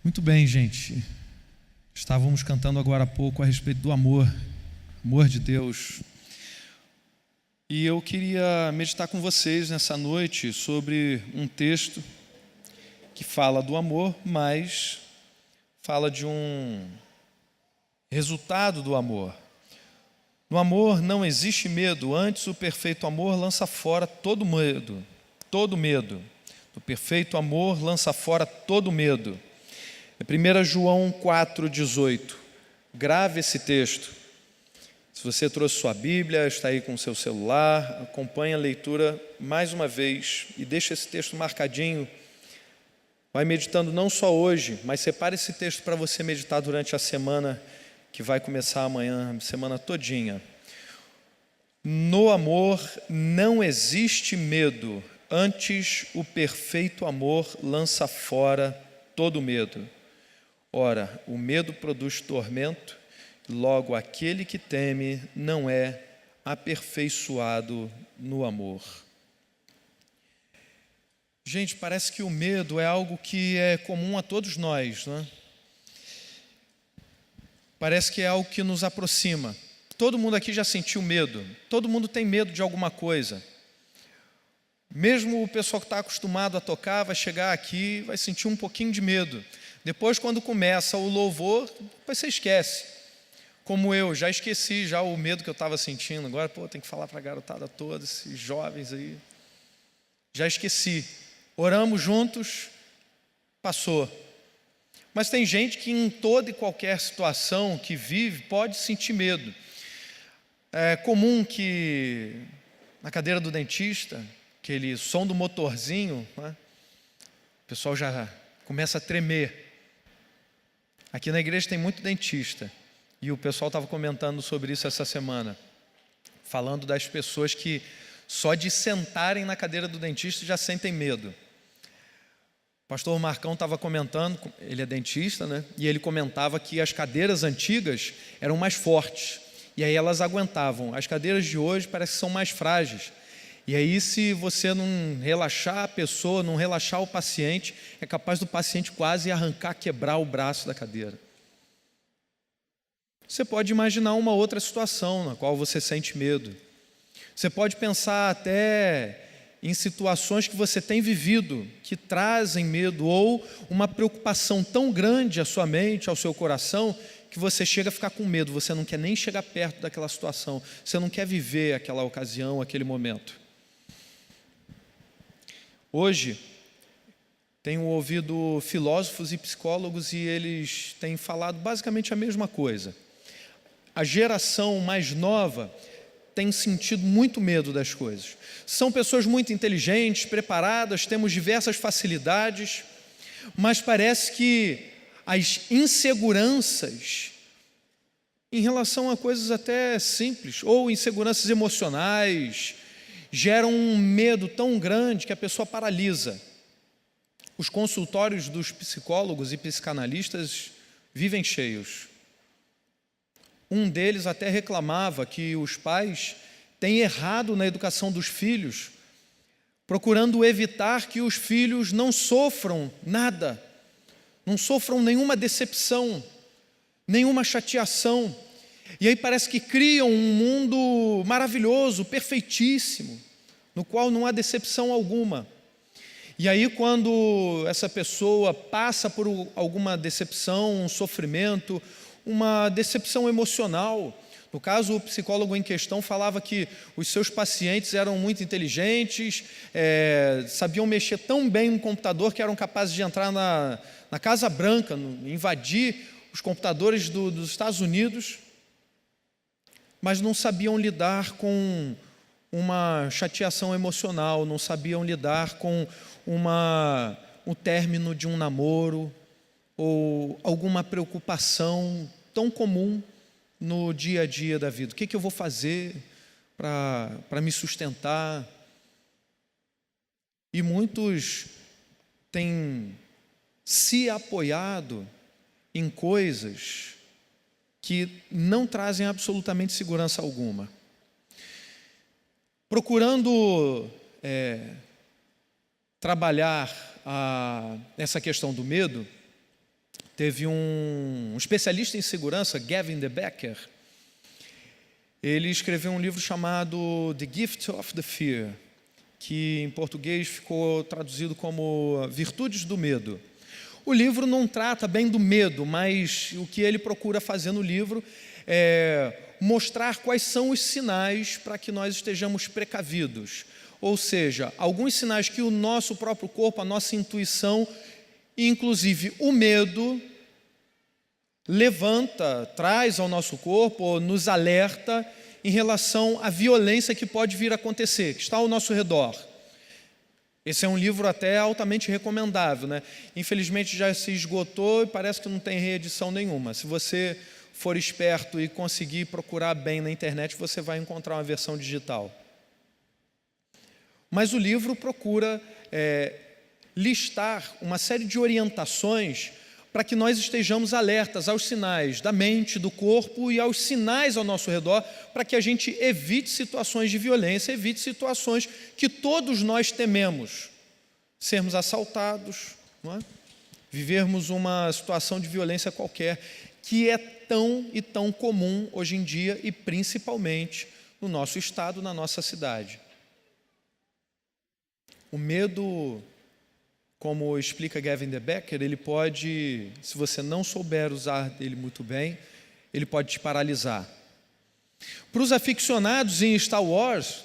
Muito bem, gente. Estávamos cantando agora há pouco a respeito do amor de Deus. E eu queria meditar com vocês nessa noite sobre um texto que fala do amor, mas fala de um resultado do amor. No amor não existe medo, antes o perfeito amor lança fora todo medo. Todo medo. O perfeito amor lança fora todo medo. É 1 João 4,18. Grave esse texto. Se você trouxe sua Bíblia, está aí com o seu celular, acompanhe a leitura mais uma vez e deixa esse texto marcadinho. Vai meditando não só hoje, mas separe esse texto para você meditar durante a semana que vai começar amanhã, semana todinha. No amor não existe medo, antes o perfeito amor lança fora todo medo. Ora, o medo produz tormento, logo aquele que teme não é aperfeiçoado no amor. Gente, parece que o medo é algo que é comum a todos nós, né? Parece que é algo que nos aproxima. Todo mundo aqui já sentiu medo, todo mundo tem medo de alguma coisa. Mesmo o pessoal que está acostumado a tocar vai chegar aqui e vai sentir um pouquinho de medo. Depois, quando começa o louvor, depois você esquece. Como eu, já esqueci já o medo que eu estava sentindo. Agora, tem que falar para a garotada toda, esses jovens aí. Já esqueci. Oramos juntos, passou. Mas tem gente que em toda e qualquer situação que vive pode sentir medo. É comum que na cadeira do dentista, aquele som do motorzinho, né, o pessoal já começa a tremer. Aqui na igreja tem muito dentista, e o pessoal estava comentando sobre isso essa semana, falando das pessoas que só de sentarem na cadeira do dentista já sentem medo. O pastor Marcão estava comentando, ele é dentista, né? E ele comentava que as cadeiras antigas eram mais fortes, e aí elas aguentavam. As cadeiras de hoje parece que são mais frágeis. E aí, se você não relaxar a pessoa, não relaxar o paciente, é capaz do paciente quase arrancar, quebrar o braço da cadeira. Você pode imaginar uma outra situação na qual você sente medo. Você pode pensar até em situações que você tem vivido, que trazem medo, ou uma preocupação tão grande à sua mente, ao seu coração, que você chega a ficar com medo, você não quer nem chegar perto daquela situação, você não quer viver aquela ocasião, aquele momento. Hoje, tenho ouvido filósofos e psicólogos e eles têm falado basicamente a mesma coisa. A geração mais nova tem sentido muito medo das coisas. São pessoas muito inteligentes, preparadas, temos diversas facilidades, mas parece que as inseguranças em relação a coisas até simples, ou inseguranças emocionais, geram um medo tão grande que a pessoa paralisa. Os consultórios dos psicólogos e psicanalistas vivem cheios. Um deles até reclamava que os pais têm errado na educação dos filhos, procurando evitar que os filhos não sofram nada, não sofram nenhuma decepção, nenhuma chateação. E aí parece que criam um mundo maravilhoso, perfeitíssimo, no qual não há decepção alguma. E aí quando essa pessoa passa por alguma decepção, um sofrimento, uma decepção emocional, no caso o psicólogo em questão falava que os seus pacientes eram muito inteligentes, sabiam mexer tão bem no computador que eram capazes de entrar na Casa Branca, invadir os computadores dos Estados Unidos, mas não sabiam lidar com uma chateação emocional, não sabiam lidar com o término de um namoro ou alguma preocupação tão comum no dia a dia da vida. O que eu vou fazer para me sustentar? E muitos têm se apoiado em coisas que não trazem absolutamente segurança alguma. Procurando trabalhar essa questão do medo, Teve um especialista em segurança, Gavin de Becker. Ele escreveu um livro chamado The Gift of the Fear, que em português ficou traduzido como Virtudes do Medo. O livro não trata bem do medo, mas o que ele procura fazer no livro é mostrar quais são os sinais para que nós estejamos precavidos. Ou seja, alguns sinais que o nosso próprio corpo, a nossa intuição, inclusive o medo, levanta, traz ao nosso corpo, nos alerta em relação à violência que pode vir a acontecer, que está ao nosso redor. Esse é um livro até altamente recomendável, né? Infelizmente já se esgotou e parece que não tem reedição nenhuma. Se você for esperto e conseguir procurar bem na internet, você vai encontrar uma versão digital. Mas o livro procura listar uma série de orientações para que nós estejamos alertas aos sinais da mente, do corpo e aos sinais ao nosso redor, para que a gente evite situações de violência, evite situações que todos nós tememos. Sermos assaltados, não é? Vivermos uma situação de violência qualquer, que é tão e tão comum hoje em dia e principalmente no nosso estado, na nossa cidade. O medo, como explica Gavin de Becker, ele pode, se você não souber usar ele muito bem, ele pode te paralisar. Para os aficionados em Star Wars,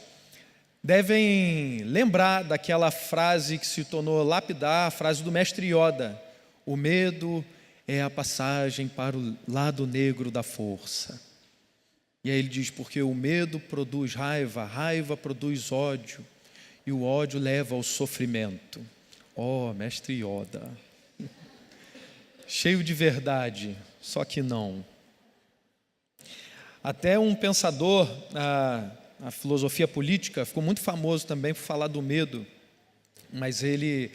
devem lembrar daquela frase que se tornou lapidar, a frase do mestre Yoda: o medo é a passagem para o lado negro da força. E aí ele diz, porque o medo produz raiva, a raiva produz ódio, e o ódio leva ao sofrimento. Oh, mestre Yoda, cheio de verdade, só que não. Até um pensador, a filosofia política, ficou muito famoso também por falar do medo, mas ele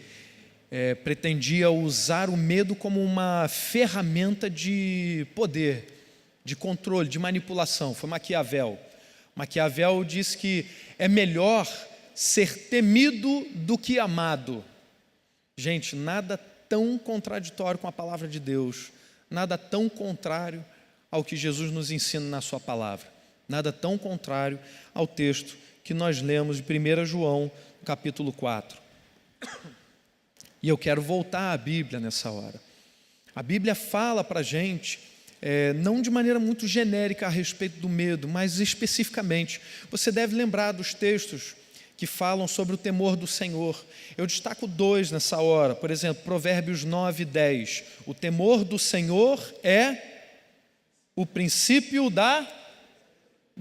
pretendia usar o medo como uma ferramenta de poder, de controle, de manipulação. Foi Maquiavel. Maquiavel disse que é melhor ser temido do que amado. Gente, nada tão contraditório com a palavra de Deus, nada tão contrário ao que Jesus nos ensina na sua palavra, nada tão contrário ao texto que nós lemos de 1 João, capítulo 4. E eu quero voltar à Bíblia nessa hora. A Bíblia fala para a gente, não de maneira muito genérica a respeito do medo, mas especificamente. Você deve lembrar dos textos que falam sobre o temor do Senhor. Eu destaco 2 nessa hora, por exemplo, Provérbios 9 e 10. O temor do Senhor é o princípio da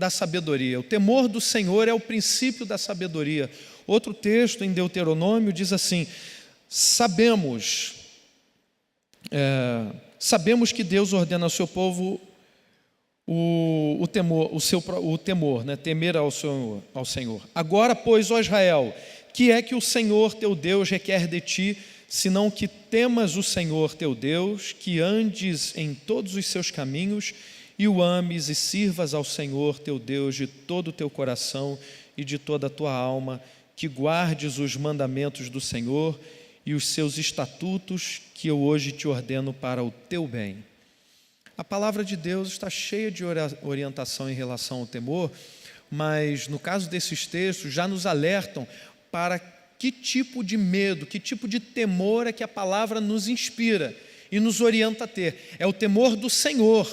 sabedoria. O temor do Senhor é o princípio da sabedoria. Outro texto em Deuteronômio diz assim: sabemos que Deus ordena ao seu povo o temor, né? Temer ao Senhor. Agora, pois, ó Israel, que é que o Senhor teu Deus requer de ti, senão que temas o Senhor teu Deus, que andes em todos os seus caminhos e o ames e sirvas ao Senhor teu Deus de todo o teu coração e de toda a tua alma, que guardes os mandamentos do Senhor e os seus estatutos que eu hoje te ordeno para o teu bem. A palavra de Deus está cheia de orientação em relação ao temor, mas no caso desses textos já nos alertam para que tipo de medo, que tipo de temor é que a palavra nos inspira e nos orienta a ter. É o temor do Senhor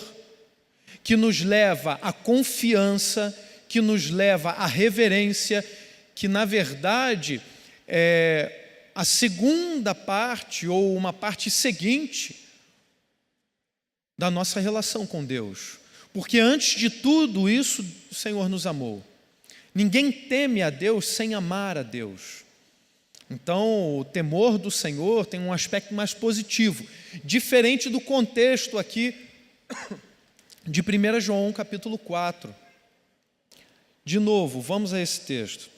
que nos leva à confiança, que nos leva à reverência, que na verdade é a segunda parte ou uma parte seguinte da nossa relação com Deus. Porque antes de tudo isso, o Senhor nos amou. Ninguém teme a Deus sem amar a Deus. Então, o temor do Senhor tem um aspecto mais positivo, diferente do contexto aqui de 1 João capítulo 4. De novo, vamos a esse texto.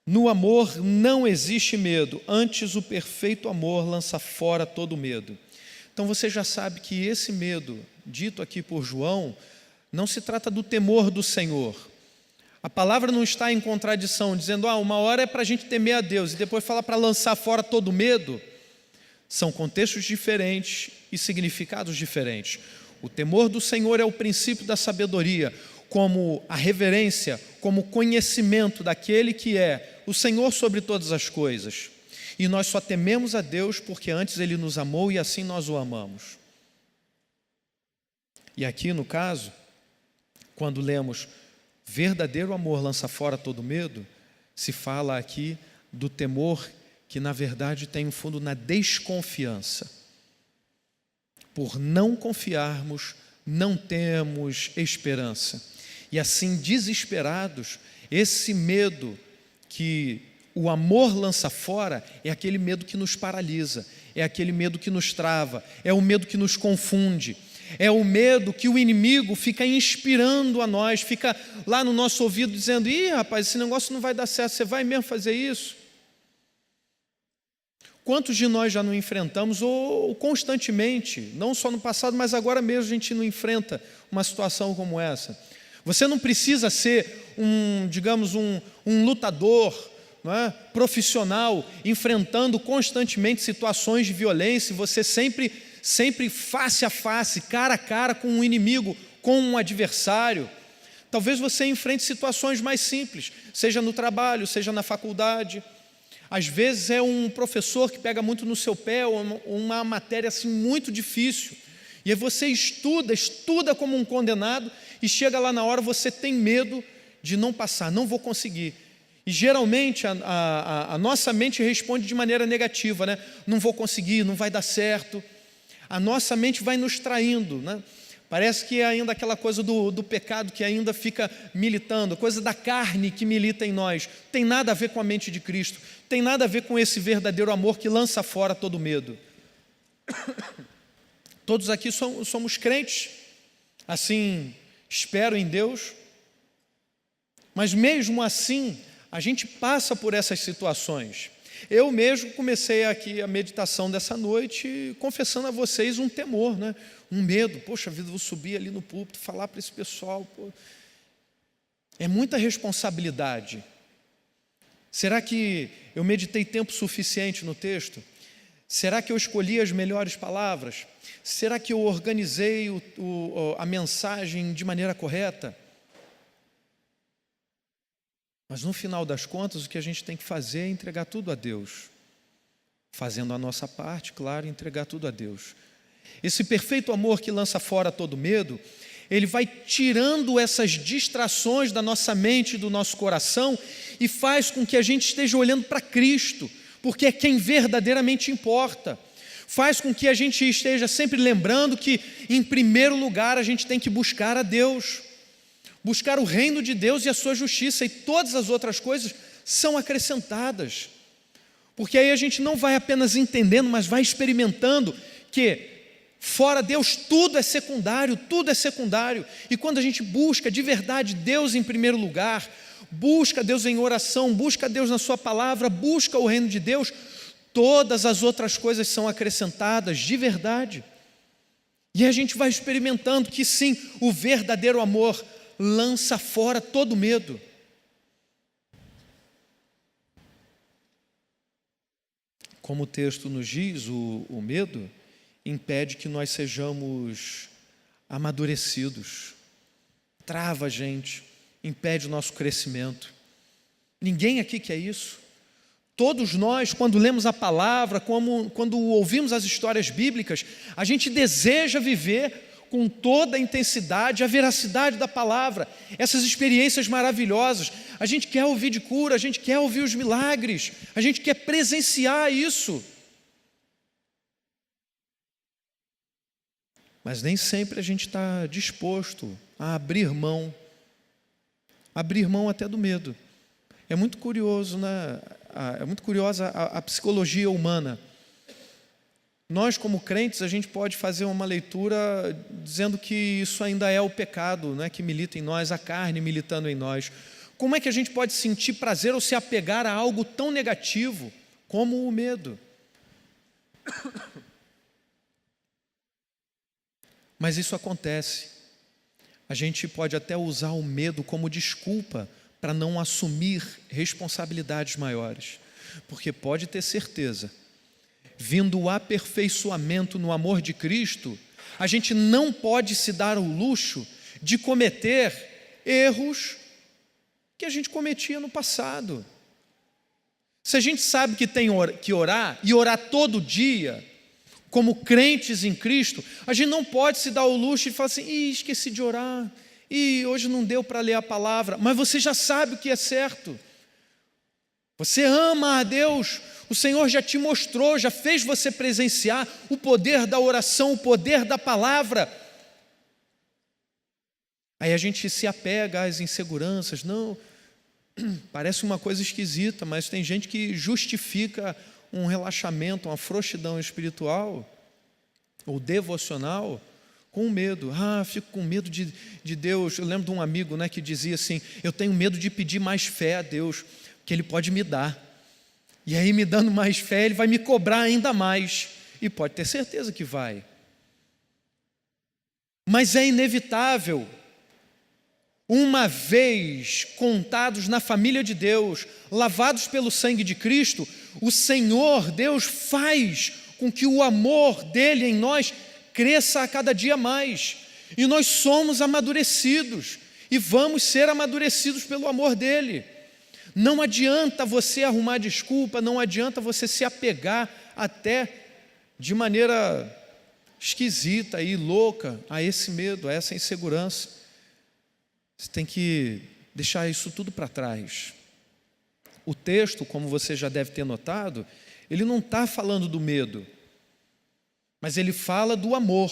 No amor não existe medo, antes o perfeito amor lança fora todo medo. Então você já sabe que esse medo, dito aqui por João, não se trata do temor do Senhor. A palavra não está em contradição, dizendo, uma hora é para a gente temer a Deus, e depois fala para lançar fora todo medo. São contextos diferentes e significados diferentes. O temor do Senhor é o princípio da sabedoria, como a reverência, como conhecimento daquele que é o Senhor sobre todas as coisas. E nós só tememos a Deus porque antes Ele nos amou e assim nós o amamos. E aqui, no caso, quando lemos verdadeiro amor lança fora todo medo, se fala aqui do temor que na verdade tem um fundo na desconfiança. Por não confiarmos, não temos esperança. E assim, desesperados, esse medo que o amor lança fora é aquele medo que nos paralisa, é aquele medo que nos trava, é o medo que nos confunde, é o medo que o inimigo fica inspirando a nós, fica lá no nosso ouvido dizendo: ih, rapaz, esse negócio não vai dar certo, você vai mesmo fazer isso? Quantos de nós já não enfrentamos, ou constantemente, não só no passado, mas agora mesmo a gente não enfrenta uma situação como essa? Você não precisa ser um lutador, não é, profissional, enfrentando constantemente situações de violência, você sempre face a face, cara a cara com um inimigo, com um adversário. Talvez você enfrente situações mais simples, seja no trabalho, seja na faculdade. Às vezes é um professor que pega muito no seu pé, ou uma matéria assim muito difícil, e aí você estuda como um condenado, e chega lá na hora você tem medo de não passar, não vou conseguir. E geralmente a nossa mente responde de maneira negativa, né? Não vou conseguir, não vai dar certo. A nossa mente vai nos traindo, né? Parece que é ainda aquela coisa do pecado que ainda fica militando, coisa da carne que milita em nós. Tem nada a ver com a mente de Cristo, tem nada a ver com esse verdadeiro amor que lança fora todo medo. Todos aqui somos crentes, assim, espero em Deus, mas mesmo assim, a gente passa por essas situações. Eu mesmo comecei aqui a meditação dessa noite confessando a vocês um temor, né? Um medo. Poxa vida, vou subir ali no púlpito, falar para esse pessoal. Pô. É muita responsabilidade. Será que eu meditei tempo suficiente no texto? Será que eu escolhi as melhores palavras? Será que eu organizei a mensagem de maneira correta? Mas no final das contas, o que a gente tem que fazer é entregar tudo a Deus. Fazendo a nossa parte, claro, entregar tudo a Deus. Esse perfeito amor que lança fora todo medo, ele vai tirando essas distrações da nossa mente e do nosso coração e faz com que a gente esteja olhando para Cristo, porque é quem verdadeiramente importa. Faz com que a gente esteja sempre lembrando que, em primeiro lugar, a gente tem que buscar a Deus. Buscar o reino de Deus e a sua justiça, e todas as outras coisas são acrescentadas. Porque aí a gente não vai apenas entendendo, mas vai experimentando que fora Deus tudo é secundário, tudo é secundário. E quando a gente busca de verdade Deus em primeiro lugar, busca Deus em oração, busca Deus na sua palavra, busca o reino de Deus, todas as outras coisas são acrescentadas de verdade. E a gente vai experimentando que sim, o verdadeiro amor lança fora todo medo. Como o texto nos diz, o medo impede que nós sejamos amadurecidos, trava a gente, impede o nosso crescimento. Ninguém aqui quer isso. Todos nós, quando lemos a palavra, quando ouvimos as histórias bíblicas, a gente deseja viver com toda a intensidade, a veracidade da palavra, essas experiências maravilhosas. A gente quer ouvir de cura, a gente quer ouvir os milagres, a gente quer presenciar isso. Mas nem sempre a gente está disposto a abrir mão até do medo. É muito curioso, né? É muito curiosa a psicologia humana. Nós, como crentes, a gente pode fazer uma leitura dizendo que isso ainda é o pecado, né, que milita em nós, a carne militando em nós. Como é que a gente pode sentir prazer ou se apegar a algo tão negativo como o medo? Mas isso acontece. A gente pode até usar o medo como desculpa para não assumir responsabilidades maiores. Porque pode ter certeza, vindo o aperfeiçoamento no amor de Cristo, a gente não pode se dar o luxo de cometer erros que a gente cometia no passado. Se a gente sabe que tem que orar, e orar todo dia, como crentes em Cristo, a gente não pode se dar o luxo de falar assim: esqueci de orar, hoje não deu para ler a palavra. Mas você já sabe o que é certo. Você ama a Deus, o Senhor já te mostrou, já fez você presenciar o poder da oração, o poder da palavra. Aí a gente se apega às inseguranças. Não, parece uma coisa esquisita, mas tem gente que justifica um relaxamento, uma frouxidão espiritual ou devocional com medo. Fico com medo de Deus. Eu lembro de um amigo, que dizia assim: eu tenho medo de pedir mais fé a Deus, que Ele pode me dar. E aí, me dando mais fé, Ele vai me cobrar ainda mais. E pode ter certeza que vai. Mas é inevitável. Uma vez contados na família de Deus, lavados pelo sangue de Cristo, o Senhor Deus faz com que o amor dele em nós cresça a cada dia mais. E nós somos amadurecidos e vamos ser amadurecidos pelo amor dele. Não adianta você arrumar desculpa, não adianta você se apegar até de maneira esquisita e louca a esse medo, a essa insegurança. Você tem que deixar isso tudo para trás. O texto, como você já deve ter notado, ele não está falando do medo, mas ele fala do amor.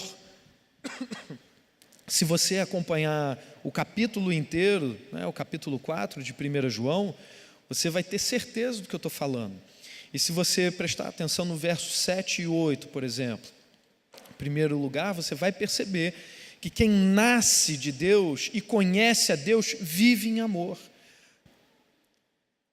Se você acompanhar o capítulo inteiro, o capítulo 4 de 1 João, você vai ter certeza do que eu estou falando. E se você prestar atenção no verso 7 e 8, por exemplo, em primeiro lugar, você vai perceber que quem nasce de Deus e conhece a Deus vive em amor.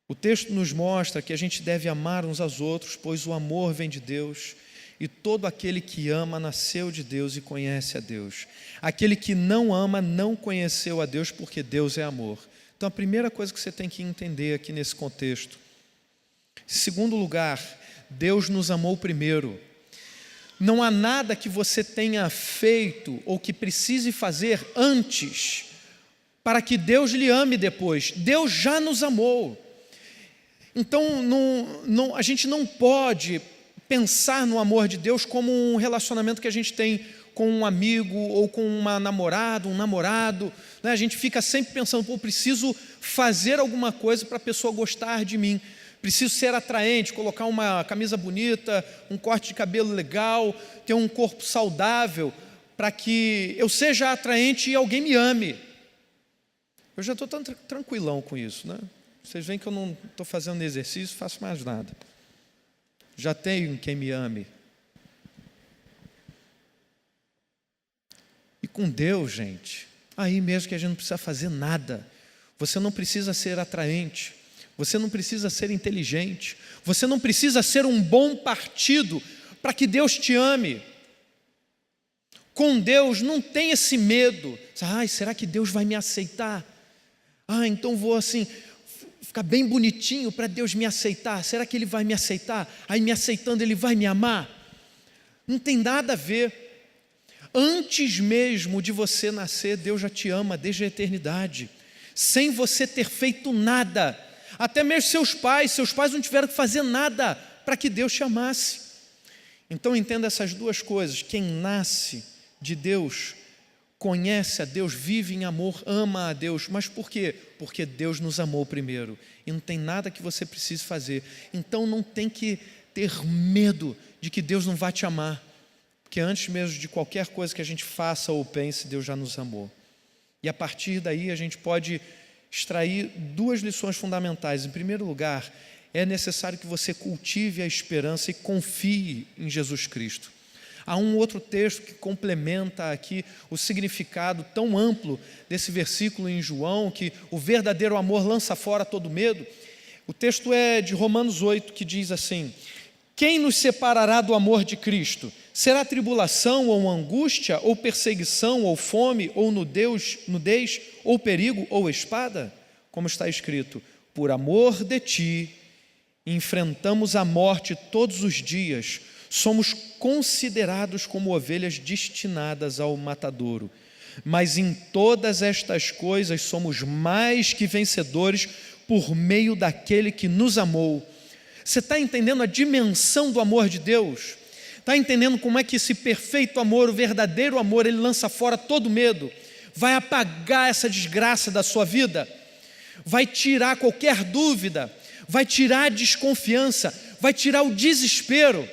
O texto nos mostra que a gente deve amar uns aos outros, pois o amor vem de Deus, e todo aquele que ama nasceu de Deus e conhece a Deus. Aquele que não ama não conheceu a Deus, porque Deus é amor. Então, a primeira coisa que você tem que entender aqui nesse contexto. Em segundo lugar, Deus nos amou primeiro. Não há nada que você tenha feito ou que precise fazer antes para que Deus lhe ame depois. Deus já nos amou. Então, a gente não pode pensar no amor de Deus como um relacionamento que a gente tem com um amigo ou com uma namorada, um namorado. A gente fica sempre pensando: preciso fazer alguma coisa para a pessoa gostar de mim. Preciso ser atraente, colocar uma camisa bonita, um corte de cabelo legal, ter um corpo saudável, para que eu seja atraente e alguém me ame. Eu já estou tão tranquilão com isso, Vocês veem que eu não estou fazendo exercício, faço mais nada. Já tenho quem me ame. E com Deus, gente, aí mesmo que a gente não precisa fazer nada. Você não precisa ser atraente. Você não precisa ser inteligente. Você não precisa ser um bom partido para que Deus te ame. Com Deus não tem esse medo. Será que Deus vai me aceitar? Então vou ficar bem bonitinho para Deus me aceitar. Será que Ele vai me aceitar? Aí me aceitando Ele vai me amar? Não tem nada a ver. Antes mesmo de você nascer, Deus já te ama desde a eternidade. Sem você ter feito nada. Até mesmo seus pais não tiveram que fazer nada para que Deus te amasse. Então entenda essas duas coisas: quem nasce de Deus, conhece a Deus, vive em amor, ama a Deus. Mas por quê? Porque Deus nos amou primeiro, e não tem nada que você precise fazer. Então não tem que ter medo de que Deus não vai te amar, porque antes mesmo de qualquer coisa que a gente faça ou pense, Deus já nos amou. E a partir daí a gente pode extrair duas lições fundamentais. Em primeiro lugar, é necessário que você cultive a esperança e confie em Jesus Cristo. Há um outro texto que complementa aqui o significado tão amplo desse versículo em João, que o verdadeiro amor lança fora todo medo. O texto é de Romanos 8, que diz assim: quem nos separará do amor de Cristo? Será tribulação ou angústia, ou perseguição, ou fome, ou nudez, ou perigo, ou espada? Como está escrito: por amor de ti, enfrentamos a morte todos os dias, somos considerados como ovelhas destinadas ao matadouro. Mas em todas estas coisas somos mais que vencedores por meio daquele que nos amou. Você está entendendo a dimensão do amor de Deus? Está entendendo como é que esse perfeito amor, o verdadeiro amor, ele lança fora todo medo, vai apagar essa desgraça da sua vida, vai tirar qualquer dúvida, vai tirar a desconfiança, vai tirar o desespero.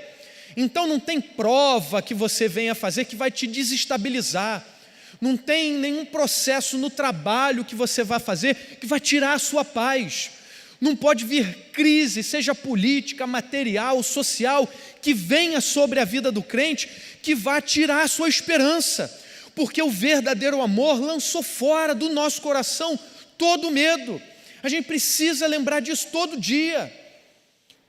Então não tem prova que você venha fazer que vai te desestabilizar, não tem nenhum processo no trabalho que você vai fazer que vai tirar a sua paz. Não pode vir crise, seja política, material, social, que venha sobre a vida do crente, que vá tirar a sua esperança, porque o verdadeiro amor lançou fora do nosso coração todo medo. A gente precisa lembrar disso todo dia.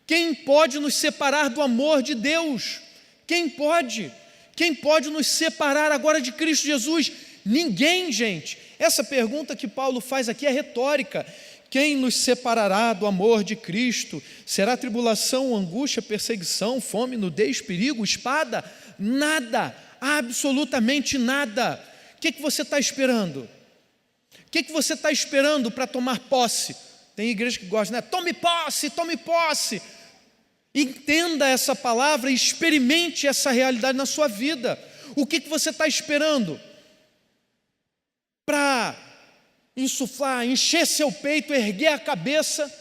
Quem pode nos separar do amor de Deus? Quem pode? Quem pode nos separar agora de Cristo Jesus? Ninguém, gente. Essa pergunta que Paulo faz aqui é retórica. Quem nos separará do amor de Cristo? Será tribulação, angústia, perseguição, fome, nudez, perigo, espada? Nada, absolutamente nada. O que você está esperando? O que você está esperando para tomar posse? Tem igreja que gosta, né? Tome posse, tome posse. Entenda essa palavra e experimente essa realidade na sua vida. O que você está esperando para insuflar, encher seu peito, erguer a cabeça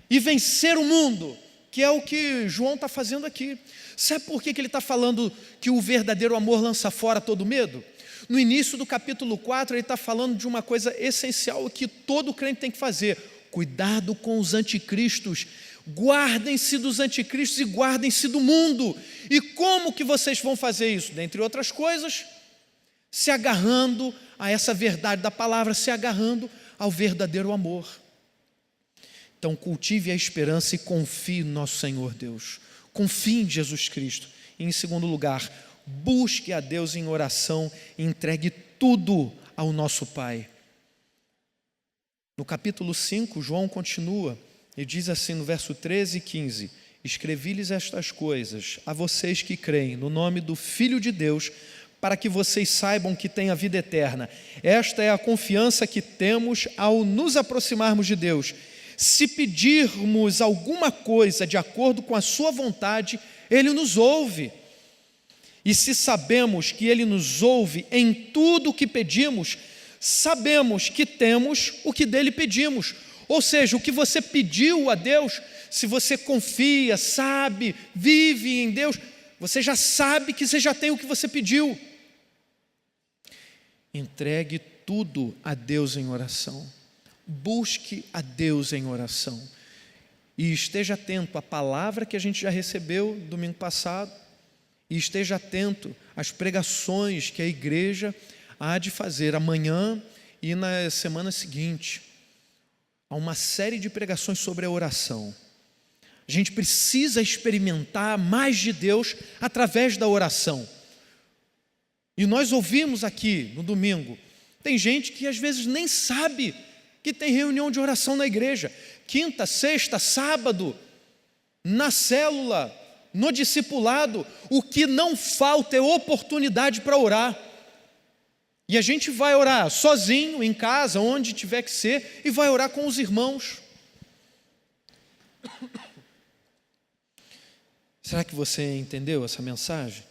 e vencer o mundo, que é o que João está fazendo aqui? Sabe por que ele está falando que o verdadeiro amor lança fora todo medo? No início do capítulo 4, ele está falando de uma coisa essencial que todo crente tem que fazer: cuidado com os anticristos. Guardem-se dos anticristos e guardem-se do mundo. E como que vocês vão fazer isso? Dentre outras coisas, se agarrando a essa verdade da palavra, se agarrando ao verdadeiro amor. Então cultive a esperança e confie no nosso Senhor Deus. Confie em Jesus Cristo. E em segundo lugar, busque a Deus em oração e entregue tudo ao nosso Pai. No capítulo 5, João continua e diz assim no verso 13 e 15: escrevi-lhes estas coisas a vocês que creem no nome do Filho de Deus, para que vocês saibam que têm a vida eterna. Esta é a confiança que temos ao nos aproximarmos de Deus. Se pedirmos alguma coisa de acordo com a sua vontade, Ele nos ouve. E se sabemos que Ele nos ouve em tudo o que pedimos, sabemos que temos o que dele pedimos. Ou seja, o que você pediu a Deus, se você confia, sabe, vive em Deus, você já sabe que você já tem o que você pediu. Entregue tudo a Deus em oração. Busque a Deus em oração. E esteja atento à palavra que a gente já recebeu domingo passado. E esteja atento às pregações que a igreja há de fazer amanhã e na semana seguinte. Há uma série de pregações sobre a oração. A gente precisa experimentar mais de Deus através da oração. E nós ouvimos aqui no domingo, tem gente que às vezes nem sabe que tem reunião de oração na igreja. Quinta, sexta, sábado, na célula, no discipulado, o que não falta é oportunidade para orar. E a gente vai orar sozinho, em casa, onde tiver que ser, e vai orar com os irmãos. Será que você entendeu essa mensagem?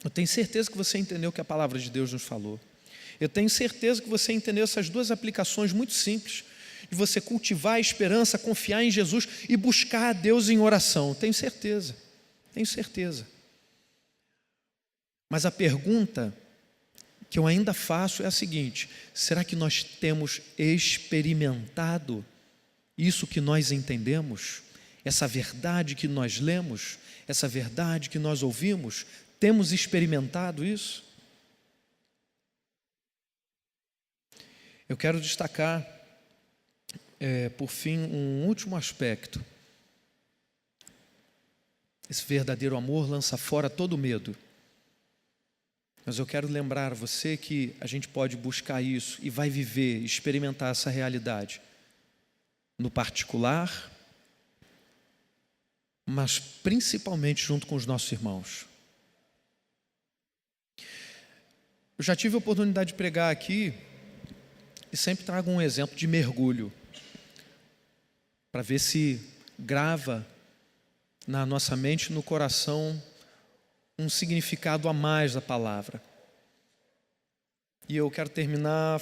Eu tenho certeza que você entendeu o que a palavra de Deus nos falou. Eu tenho certeza que você entendeu essas duas aplicações muito simples, de você cultivar a esperança, confiar em Jesus e buscar a Deus em oração. Tenho certeza, tenho certeza. Mas a pergunta que eu ainda faço é a seguinte: será que nós temos experimentado isso que nós entendemos? Essa verdade que nós lemos, essa verdade que nós ouvimos, temos experimentado isso? Eu quero destacar, por fim, um último aspecto. Esse verdadeiro amor lança fora todo medo. Mas eu quero lembrar a você que a gente pode buscar isso e vai viver, experimentar essa realidade no particular, mas principalmente junto com os nossos irmãos. Eu já tive a oportunidade de pregar aqui e sempre trago um exemplo de mergulho, para ver se grava na nossa mente e no coração um significado a mais da palavra. E eu quero terminar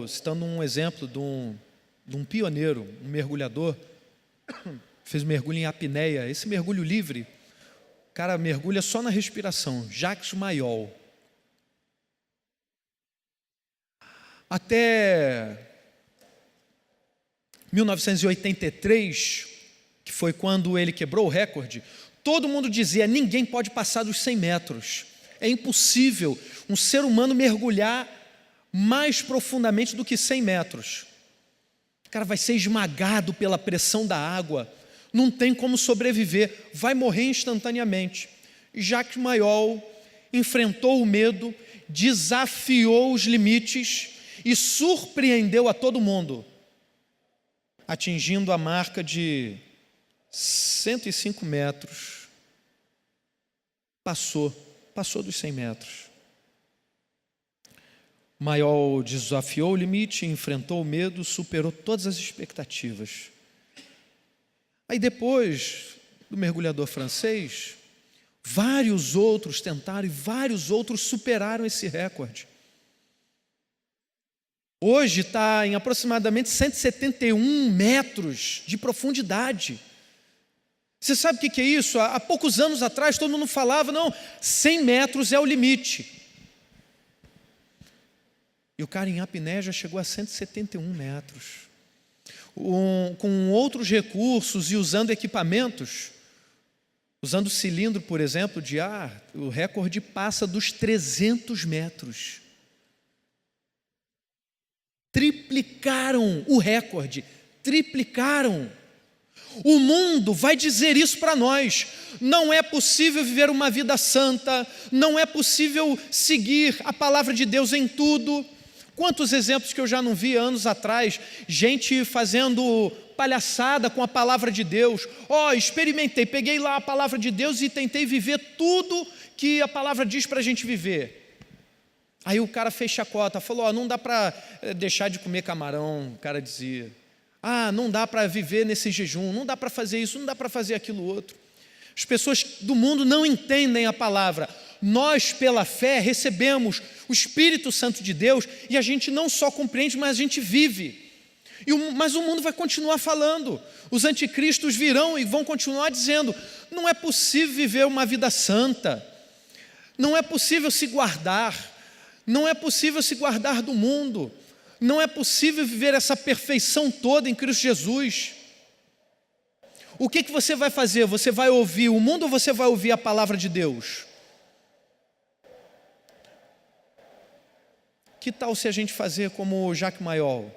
citando um exemplo de um pioneiro, um mergulhador, fez um mergulho em apneia, esse mergulho livre, o cara mergulha só na respiração, Jacques Mayol. Até 1983, que foi quando ele quebrou o recorde, todo mundo dizia: ninguém pode passar dos 100 metros. É impossível um ser humano mergulhar mais profundamente do que 100 metros. O cara vai ser esmagado pela pressão da água, não tem como sobreviver, vai morrer instantaneamente. Jacques Mayol enfrentou o medo, desafiou os limites e surpreendeu a todo mundo, atingindo a marca de 105 metros. Passou dos 100 metros. Mayol desafiou o limite, enfrentou o medo, superou todas as expectativas. Aí depois do mergulhador francês, vários outros tentaram e vários outros superaram esse recorde. Hoje está em aproximadamente 171 metros de profundidade. Você sabe o que é isso? Há poucos anos atrás todo mundo falava, não, 100 metros é o limite. E o cara em apneia já chegou a 171 metros. Com outros recursos e usando equipamentos, usando cilindro, por exemplo, de ar, o recorde passa dos 300 metros. Triplicaram o recorde, triplicaram. O mundo vai dizer isso para nós: não é possível viver uma vida santa, não é possível seguir a palavra de Deus em tudo. Quantos exemplos que eu já não vi anos atrás, gente fazendo palhaçada com a palavra de Deus. Experimentei, peguei lá a palavra de Deus e tentei viver tudo que a palavra diz para a gente viver. Aí o cara fez chacota, falou: não dá para deixar de comer camarão, o cara dizia. Não dá para viver nesse jejum, não dá para fazer isso, não dá para fazer aquilo outro. As pessoas do mundo não entendem a palavra. Nós, pela fé, recebemos o Espírito Santo de Deus e a gente não só compreende, mas a gente vive. Mas o mundo vai continuar falando. Os anticristos virão e vão continuar dizendo: não é possível viver uma vida santa, não é possível se guardar, não é possível se guardar do mundo, não é possível viver essa perfeição toda em Cristo Jesus. O que você vai fazer? Você vai ouvir o mundo ou você vai ouvir a palavra de Deus? Que tal se a gente fazer como Jacques Mayol?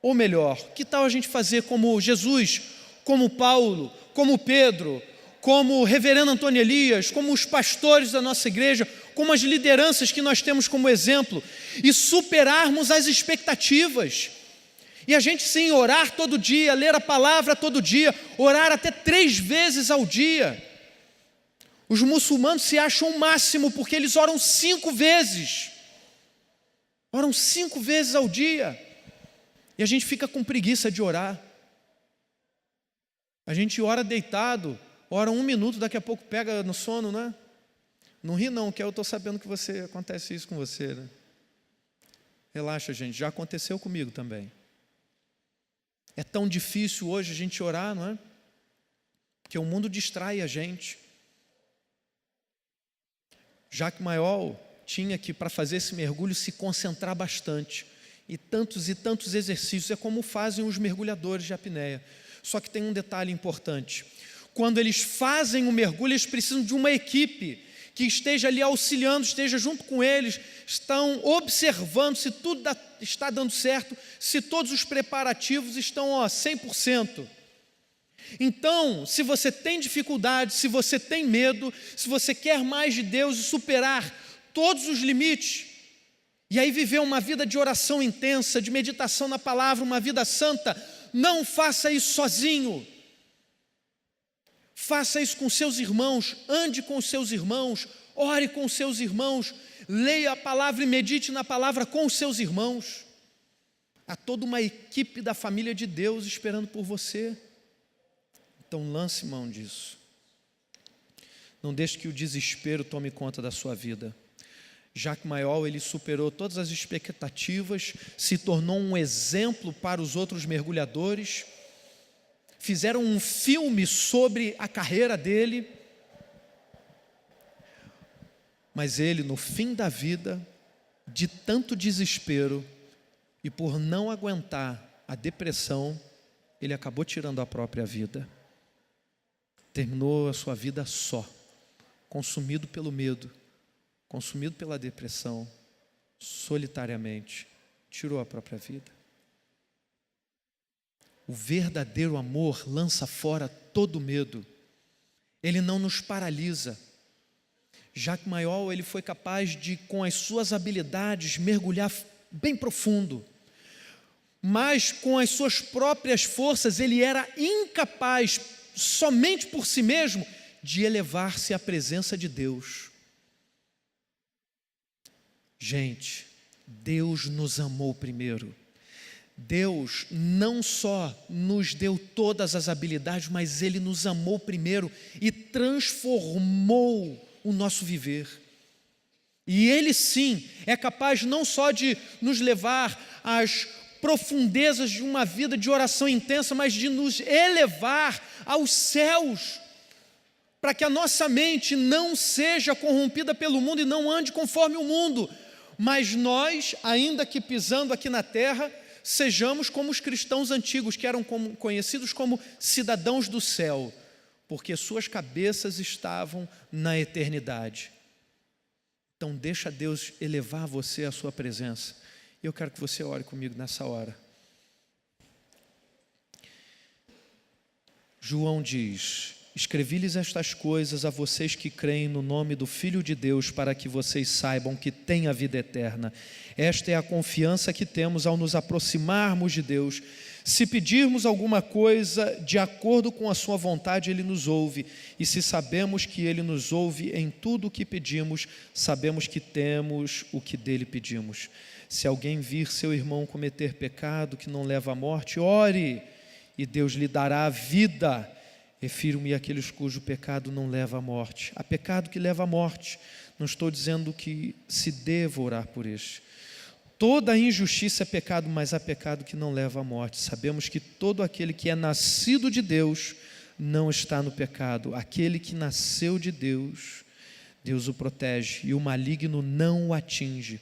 Ou melhor, que tal a gente fazer como Jesus, como Paulo, como Pedro, como o reverendo Antônio Elias, como os pastores da nossa igreja, como as lideranças que nós temos como exemplo, e superarmos as expectativas. E a gente sim orar todo dia, ler a palavra todo dia, orar até 3 vezes ao dia. Os muçulmanos se acham o máximo porque eles oram 5 vezes. Oram 5 vezes ao dia. E a gente fica com preguiça de orar. A gente ora deitado, ora 1 minuto, daqui a pouco pega no sono, né? Não ri não, que eu estou sabendo que acontece isso com você, né? Relaxa, gente, já aconteceu comigo também. É tão difícil hoje a gente orar, não é? Porque o mundo distrai a gente. Jacques Mayol tinha que, para fazer esse mergulho, se concentrar bastante. E tantos exercícios, é como fazem os mergulhadores de apneia. Só que tem um detalhe importante. Quando eles fazem o mergulho, eles precisam de uma equipe que esteja ali auxiliando, esteja junto com eles, estão observando se tudo está dando certo, se todos os preparativos estão 100%. Então, se você tem dificuldade, se você tem medo, se você quer mais de Deus e superar todos os limites, e aí viver uma vida de oração intensa, de meditação na palavra, uma vida santa, não faça isso sozinho. Faça isso com seus irmãos, ande com os seus irmãos, ore com os seus irmãos, leia a palavra e medite na palavra com os seus irmãos. Há toda uma equipe da família de Deus esperando por você. Então lance mão disso. Não deixe que o desespero tome conta da sua vida. Jacques Mayol, ele superou todas as expectativas, se tornou um exemplo para os outros mergulhadores. Fizeram um filme sobre a carreira dele. Mas ele, no fim da vida, de tanto desespero e por não aguentar a depressão, ele acabou tirando a própria vida. Terminou a sua vida só, consumido pelo medo, consumido pela depressão, solitariamente, tirou a própria vida. O verdadeiro amor lança fora todo medo. Ele não nos paralisa. Jacques Mayol, ele foi capaz de, com as suas habilidades, mergulhar bem profundo. Mas com as suas próprias forças, ele era incapaz, somente por si mesmo, de elevar-se à presença de Deus. Gente, Deus nos amou primeiro. Deus não só nos deu todas as habilidades, mas Ele nos amou primeiro e transformou o nosso viver. E Ele sim é capaz não só de nos levar às profundezas de uma vida de oração intensa, mas de nos elevar aos céus, para que a nossa mente não seja corrompida pelo mundo e não ande conforme o mundo, mas nós, ainda que pisando aqui na terra, sejamos como os cristãos antigos, que eram conhecidos como cidadãos do céu, porque suas cabeças estavam na eternidade. Então deixa Deus elevar você à sua presença. E eu quero que você ore comigo nessa hora. João diz: escrevi-lhes estas coisas a vocês que creem no nome do Filho de Deus, para que vocês saibam que têm a vida eterna. Esta é a confiança que temos ao nos aproximarmos de Deus. Se pedirmos alguma coisa de acordo com a sua vontade, Ele nos ouve. E se sabemos que Ele nos ouve em tudo o que pedimos, sabemos que temos o que dele pedimos. Se alguém vir seu irmão cometer pecado que não leva à morte, ore, e Deus lhe dará a vida. Refiro-me àqueles cujo pecado não leva à morte. Há pecado que leva à morte. Não estou dizendo que se deva orar por este. Toda injustiça é pecado, mas há pecado que não leva à morte. Sabemos que todo aquele que é nascido de Deus não está no pecado. Aquele que nasceu de Deus, Deus o protege e o maligno não o atinge.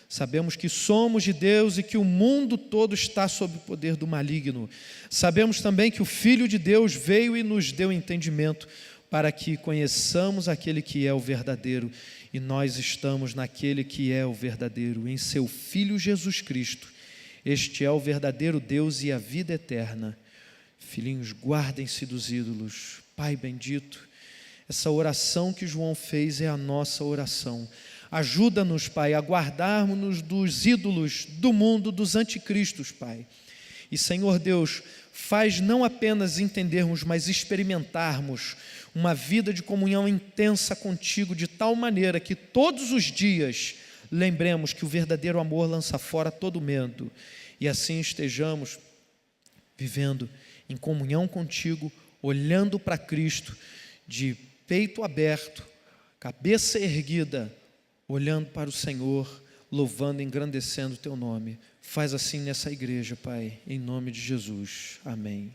Sabemos que somos de Deus e que o mundo todo está sob o poder do maligno. Sabemos também que o Filho de Deus veio e nos deu entendimento para que conheçamos aquele que é o verdadeiro. E nós estamos naquele que é o verdadeiro, em seu Filho Jesus Cristo. Este é o verdadeiro Deus e a vida eterna. Filhinhos, guardem-se dos ídolos. Pai bendito, essa oração que João fez é a nossa oração. Ajuda-nos, Pai, a guardarmos-nos dos ídolos do mundo, dos anticristos, Pai. E, Senhor Deus, faz não apenas entendermos, mas experimentarmos uma vida de comunhão intensa contigo, de tal maneira que todos os dias lembremos que o verdadeiro amor lança fora todo medo, e assim estejamos vivendo em comunhão contigo, olhando para Cristo, de peito aberto, cabeça erguida, olhando para o Senhor, louvando e engrandecendo o teu nome. Faz assim nessa igreja, Pai, em nome de Jesus. Amém.